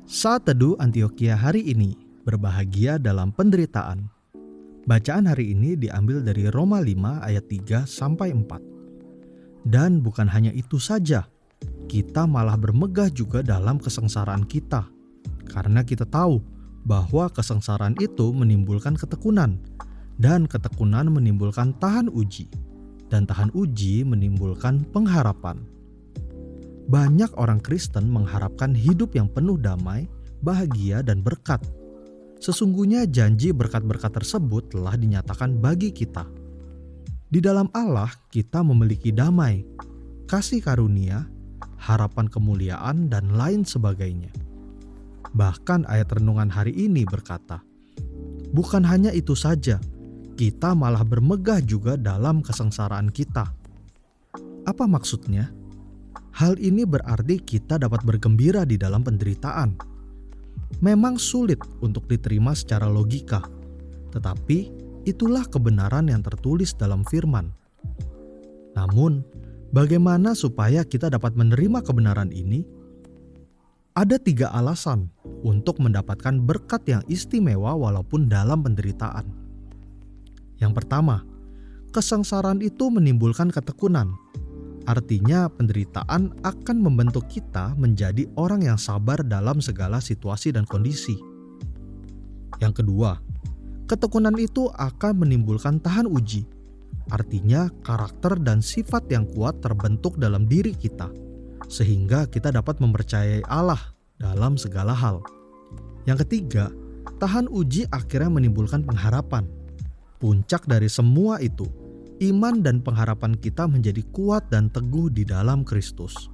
Saat Teduh Antioquia hari ini, berbahagia dalam penderitaan. Bacaan hari ini diambil dari Roma 5 ayat 3-4. Dan bukan hanya itu saja, kita malah bermegah juga dalam kesengsaraan kita. Karena kita tahu bahwa kesengsaraan itu menimbulkan ketekunan, dan ketekunan menimbulkan tahan uji, dan tahan uji menimbulkan pengharapan. Banyak orang Kristen mengharapkan hidup yang penuh damai, bahagia, dan berkat. Sesungguhnya janji berkat-berkat tersebut telah dinyatakan bagi kita. Di dalam Allah kita memiliki damai, kasih karunia, harapan kemuliaan, dan lain sebagainya. Bahkan ayat renungan hari ini berkata, bukan hanya itu saja, kita malah bermegah juga dalam kesengsaraan kita. Apa maksudnya? Hal ini berarti kita dapat bergembira di dalam penderitaan. Memang sulit untuk diterima secara logika, tetapi itulah kebenaran yang tertulis dalam firman. Namun, bagaimana supaya kita dapat menerima kebenaran ini? Ada 3 alasan untuk mendapatkan berkat yang istimewa walaupun dalam penderitaan. Yang pertama, kesengsaraan itu menimbulkan ketekunan. Artinya penderitaan akan membentuk kita menjadi orang yang sabar dalam segala situasi dan kondisi. Yang kedua, ketekunan itu akan menimbulkan tahan uji. Artinya karakter dan sifat yang kuat terbentuk dalam diri kita, sehingga kita dapat mempercayai Allah dalam segala hal. Yang ketiga, tahan uji akhirnya menimbulkan pengharapan. Puncak dari semua itu, iman dan pengharapan kita menjadi kuat dan teguh di dalam Kristus.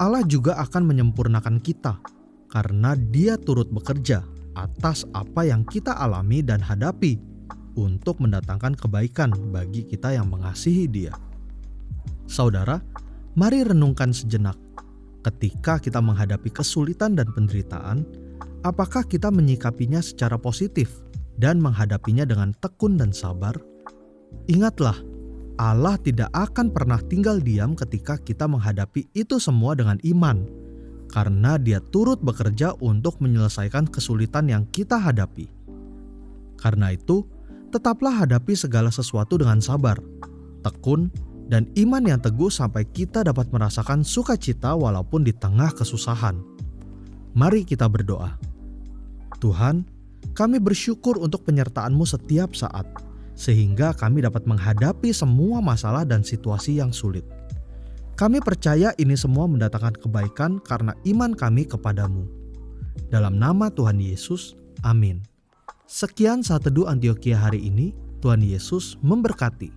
Allah juga akan menyempurnakan kita karena Dia turut bekerja atas apa yang kita alami dan hadapi untuk mendatangkan kebaikan bagi kita yang mengasihi Dia. Saudara, mari renungkan sejenak. Ketika kita menghadapi kesulitan dan penderitaan, apakah kita menyikapinya secara positif dan menghadapinya dengan tekun dan sabar? Ingatlah, Allah tidak akan pernah tinggal diam ketika kita menghadapi itu semua dengan iman, karena Dia turut bekerja untuk menyelesaikan kesulitan yang kita hadapi. Karena itu, tetaplah hadapi segala sesuatu dengan sabar, tekun, dan iman yang teguh sampai kita dapat merasakan sukacita walaupun di tengah kesusahan. Mari kita berdoa. Tuhan, kami bersyukur untuk penyertaan-Mu setiap saat, sehingga kami dapat menghadapi semua masalah dan situasi yang sulit. Kami percaya ini semua mendatangkan kebaikan karena iman kami kepadamu. Dalam nama Tuhan Yesus, amin. Sekian Saat Teduh Antioquia hari ini. Tuhan Yesus memberkati.